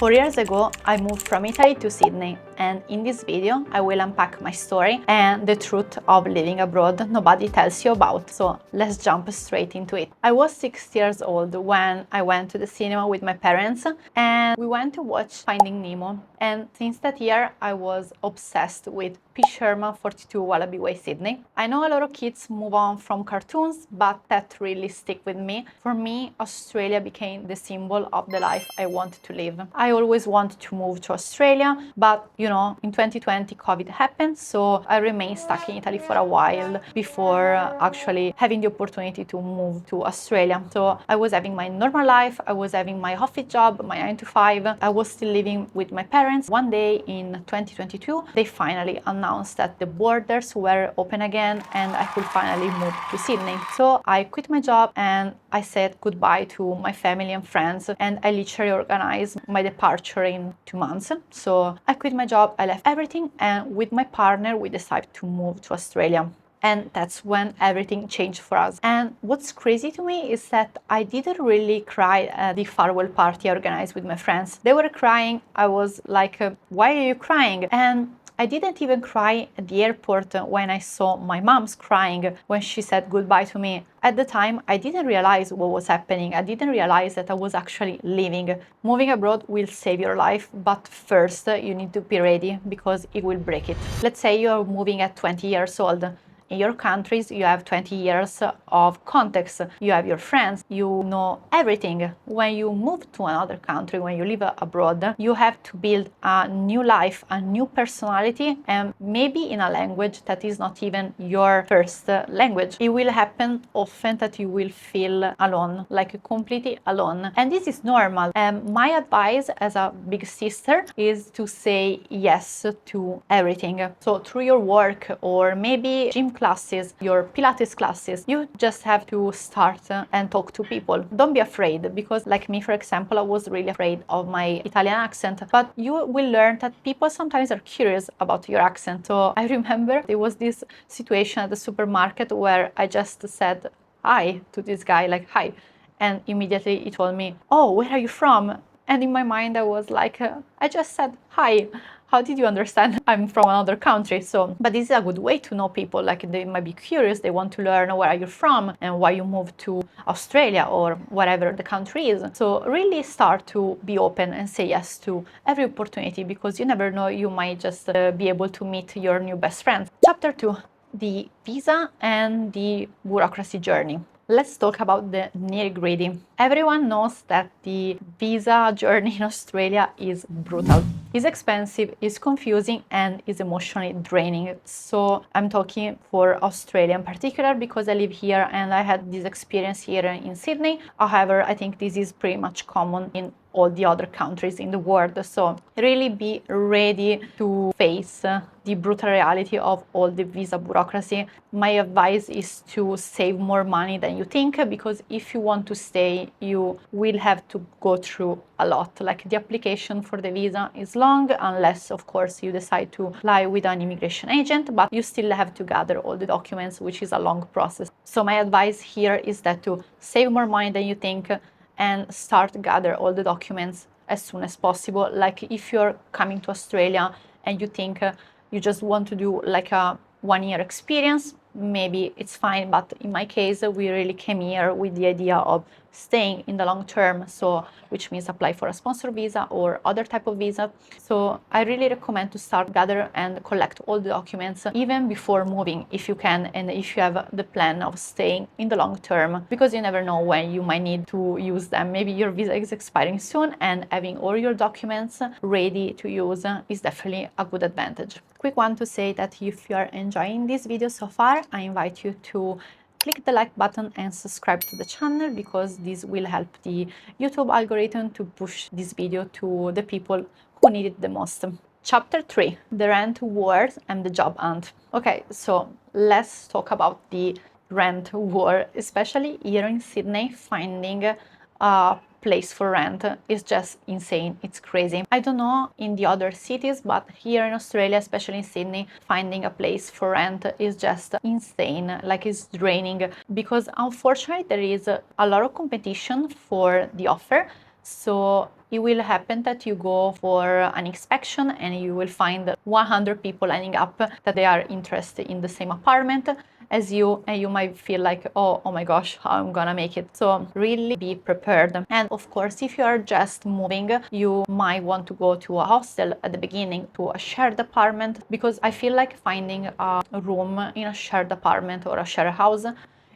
4 years ago, I moved from Italy to Sydney, and in this video, I will unpack my story and the truth of living abroad nobody tells you about. So let's jump straight into it. I was 6 years old when I went to the cinema with my parents, and we went to watch Finding Nemo. And since that year, I was obsessed with P. Sherman 42 Wallaby Way, Sydney. I know a lot of kids move on from cartoons, but that really stick with me. For me, Australia became the symbol of the life I want to live. I always wanted to move to Australia, but in 2020 COVID happened, so I remained stuck in Italy for a while before actually having the opportunity to move to Australia. So I was having my normal life, I was having my office job, my 9 to 5, I was still living with my parents. One day in 2022, they finally announced that the borders were open again and I could finally move to Sydney. So I quit my job and I said goodbye to my family and friends, and I literally organized my departure in 2 months. So I quit my job, I left everything, and with my partner we decided to move to Australia. And that's when everything changed for us. And what's crazy to me is that I didn't really cry at the farewell party I organized with my friends. They were crying. I was like, why are you crying? And I didn't even cry at the airport when I saw my mom's crying when she said goodbye to me. At the time, I didn't realize what was happening. I didn't realize that I was actually leaving. Moving abroad will save your life, but first you need to be ready because it will break it. Let's say you're moving at 20 years old. In your countries, you have 20 years of context. You have your friends, you know everything. When you move to another country, when you live abroad, you have to build a new life, a new personality, and maybe in a language that is not even your first language. It will happen often that you will feel alone, like completely alone. And this is normal. My advice as a big sister is to say yes to everything. So through your work or maybe gym classes, your Pilates classes, you just have to start and talk to people. Don't be afraid, because like me, for example, I was really afraid of my Italian accent, but you will learn that people sometimes are curious about your accent. So I remember there was this situation at the supermarket where I just said hi to this guy, like hi, and immediately he told me, oh, where are you from? And in my mind I was like, I just said hi. How did you understand I'm from another country? So, but this is a good way to know people. Like, they might be curious, they want to learn where are you from and why you moved to Australia or whatever the country is. So really start to be open and say yes to every opportunity, because you never know, you might just be able to meet your new best friends. Chapter 2, the visa and the bureaucracy journey. Let's talk about the nitty-gritty. Everyone knows that the visa journey in Australia is brutal. It's expensive, it's confusing, and it's emotionally draining. So I'm talking for Australia in particular because I live here and I had this experience here in Sydney. However, I think this is pretty much common in all the other countries in the world. So really be ready to face the brutal reality of all the visa bureaucracy. My advice is to save more money than you think, because if you want to stay, you will have to go through a lot. Like, the application for the visa is long, unless of course you decide to apply with an immigration agent, but you still have to gather all the documents, which is a long process. So my advice here is that to save more money than you think and start gather all the documents as soon as possible. Like, if you're coming to Australia and you think you just want to do like a 1-year experience, maybe it's fine. But in my case, we really came here with the idea of staying in the long term, so which means apply for a sponsor visa or other type of visa. So I really recommend to start gather and collect all the documents even before moving, if you can, and if you have the plan of staying in the long term, because you never know when you might need to use them. Maybe your visa is expiring soon, and having all your documents ready to use is definitely a good advantage. Quick one to say that if you are enjoying this video so far, I invite you to click the like button and subscribe to the channel, because this will help the YouTube algorithm to push this video to the people who need it the most. Chapter 3, the rent war and the job hunt. Okay, so let's talk about the rent war, especially here in Sydney. Finding a place for rent is just insane. It's crazy. I don't know in the other cities, but here in Australia, especially in Sydney, finding a place for rent is just insane. Like, it's draining, because unfortunately there is a lot of competition for the offer, So it will happen that you go for an inspection and you will find 100 people lining up that they are interested in the same apartment as you, and you might feel like, oh my gosh, how I'm gonna make it. So really be prepared. And of course, if you are just moving, you might want to go to a hostel at the beginning, to a shared apartment, because I feel like finding a room in a shared apartment or a shared house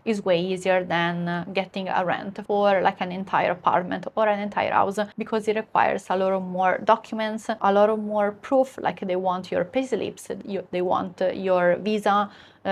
is way easier than getting a rent for like an entire apartment or an entire house, because it requires a lot of more documents, a lot of more proof, like they want your payslips, they want your visa,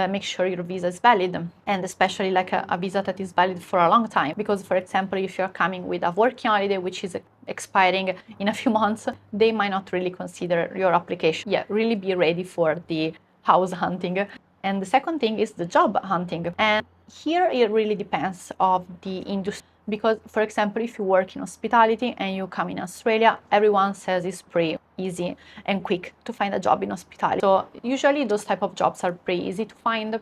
make sure your visa is valid, and especially like a visa that is valid for a long time. Because for example, if you're coming with a working holiday which is expiring in a few months, they might not really consider your application. Yeah, really be ready for the house hunting. And the second thing is the job hunting. And here it really depends of the industry, because for example, if you work in hospitality and you come in Australia, everyone says it's pretty easy and quick to find a job in hospitality. So usually those type of jobs are pretty easy to find.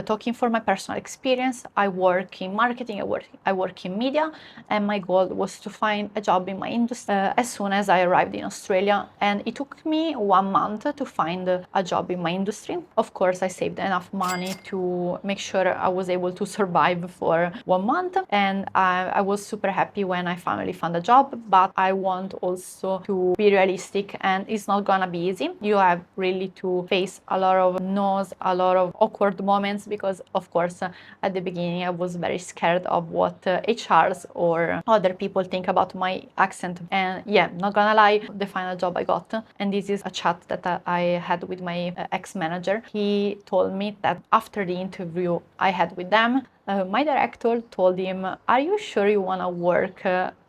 Talking for my personal experience, I work in marketing, I work in media, and my goal was to find a job in my industry as soon as I arrived in Australia. And it took me 1 month to find a job in my industry. Of course, I saved enough money to make sure I was able to survive for 1 month, and I was super happy when I finally found a job. But I want also to be realistic, and it's not gonna be easy. You have really to face a lot of no's, a lot of awkward moments, because of course at the beginning I was very scared of what HRs or other people think about my accent. And yeah, not gonna lie, the final job I got, and this is a chat that I had with my ex-manager, he told me that after the interview I had with them, my director told him, are you sure you want to work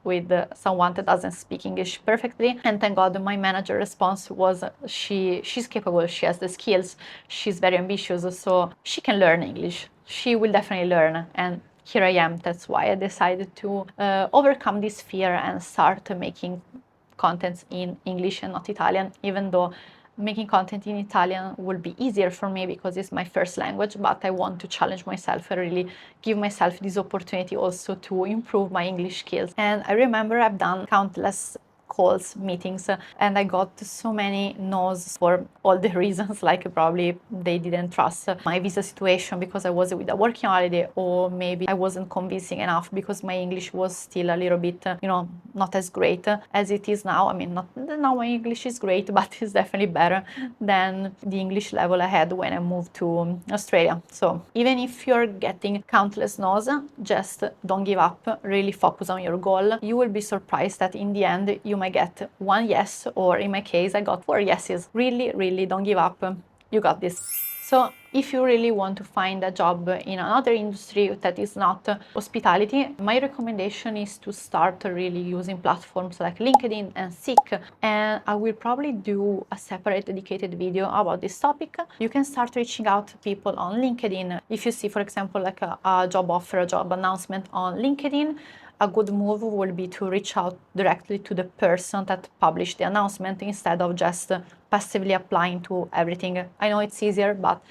with someone that doesn't speak English perfectly? And thank God my manager response was, she's capable, she has the skills, she's very ambitious, so she can learn English. She will definitely learn. And here I am. That's why I decided to overcome this fear and start making contents in English and not Italian, even though making content in Italian will be easier for me because it's my first language, but I want to challenge myself and really give myself this opportunity also to improve my English skills. And I remember I've done countless calls, meetings, and I got so many no's for all the reasons, like probably they didn't trust my visa situation because I was with a working holiday, or maybe I wasn't convincing enough because my English was still a little bit, not as great as it is now. I mean, not now my English is great, but it's definitely better than the English level I had when I moved to Australia. So even if you're getting countless no's, just don't give up, really focus on your goal. You will be surprised that in the end you might get 1 yes, or in my case I got 4 yeses. Really don't give up, you got this. So if you really want to find a job in another industry that is not hospitality, my recommendation is to start really using platforms like LinkedIn and Seek. And I will probably do a separate dedicated video about this topic. You can start reaching out to people on LinkedIn. If you see, for example, like a job offer, a job announcement on LinkedIn, a good move will be to reach out directly to the person that published the announcement instead of just passively applying to everything. I know it's easier, but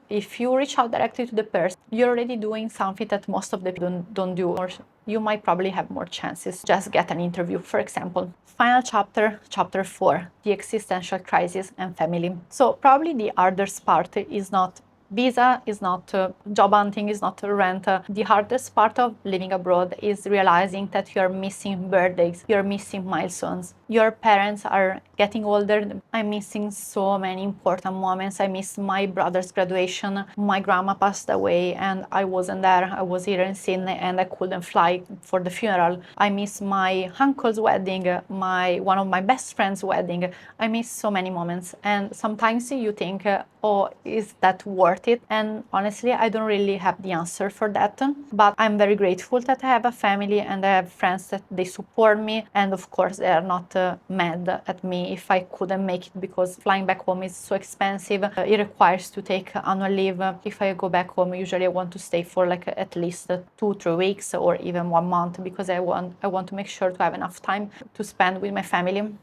if you reach out directly to the person, you're already doing something that most of the people don't do, or you might probably have more chances to just get an interview, for example. Final chapter, chapter 4, the existential crisis and family. So probably the hardest part is not visa, is not job hunting, is not rent. The hardest part of living abroad is realizing that you're missing birthdays, you're missing milestones. Your parents are getting older. I'm missing so many important moments. I miss my brother's graduation. My grandma passed away and I wasn't there. I was here in Sydney and I couldn't fly for the funeral. I miss my uncle's wedding, one of my best friend's wedding. I miss so many moments. And sometimes you think, oh, is that worth it? And honestly, I don't really have the answer for that. But I'm very grateful that I have a family and I have friends that they support me. And of course, they are not mad at me if I couldn't make it, because flying back home is so expensive. It requires to take annual leave. If I go back home, usually I want to stay for like at least 2-3 weeks or even 1 month, because I want to make sure to have enough time to spend with my family.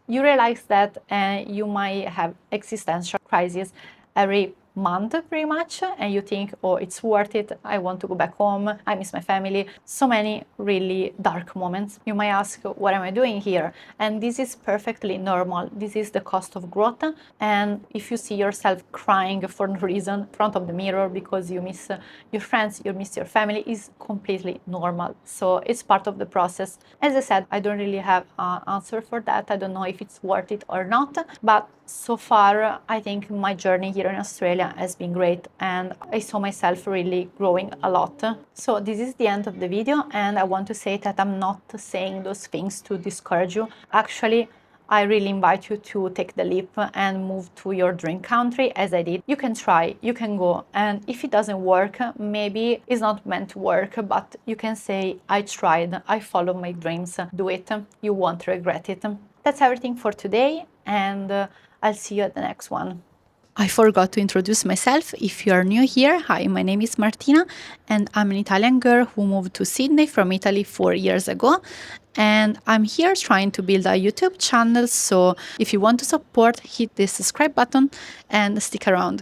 You realize that you might have existential crises every month pretty much, and you think, oh, it's worth it, I want to go back home, I miss my family. So many really dark moments. You might ask, what am I doing here? And this is perfectly normal. This is the cost of growth. And if you see yourself crying for no reason in front of the mirror because you miss your friends, you miss your family, is completely normal. So it's part of the process. As I said, I don't really have an answer for that. I don't know if it's worth it or not, but so far I think my journey here in Australia has been great, and I saw myself really growing a lot. So this is the end of the video, and I want to say that I'm not saying those things to discourage you. Actually, I really invite you to take the leap and move to your dream country as I did. You can try, you can go, and if it doesn't work, maybe it's not meant to work, but you can say, I tried, I followed my dreams, do it, you won't regret it. That's everything for today, and I'll see you at the next one. I forgot to introduce myself. If you are new here, hi, my name is Martina, and I'm an Italian girl who moved to Sydney from Italy 4 years ago. And I'm here trying to build a YouTube channel, so if you want to support, hit the subscribe button and stick around.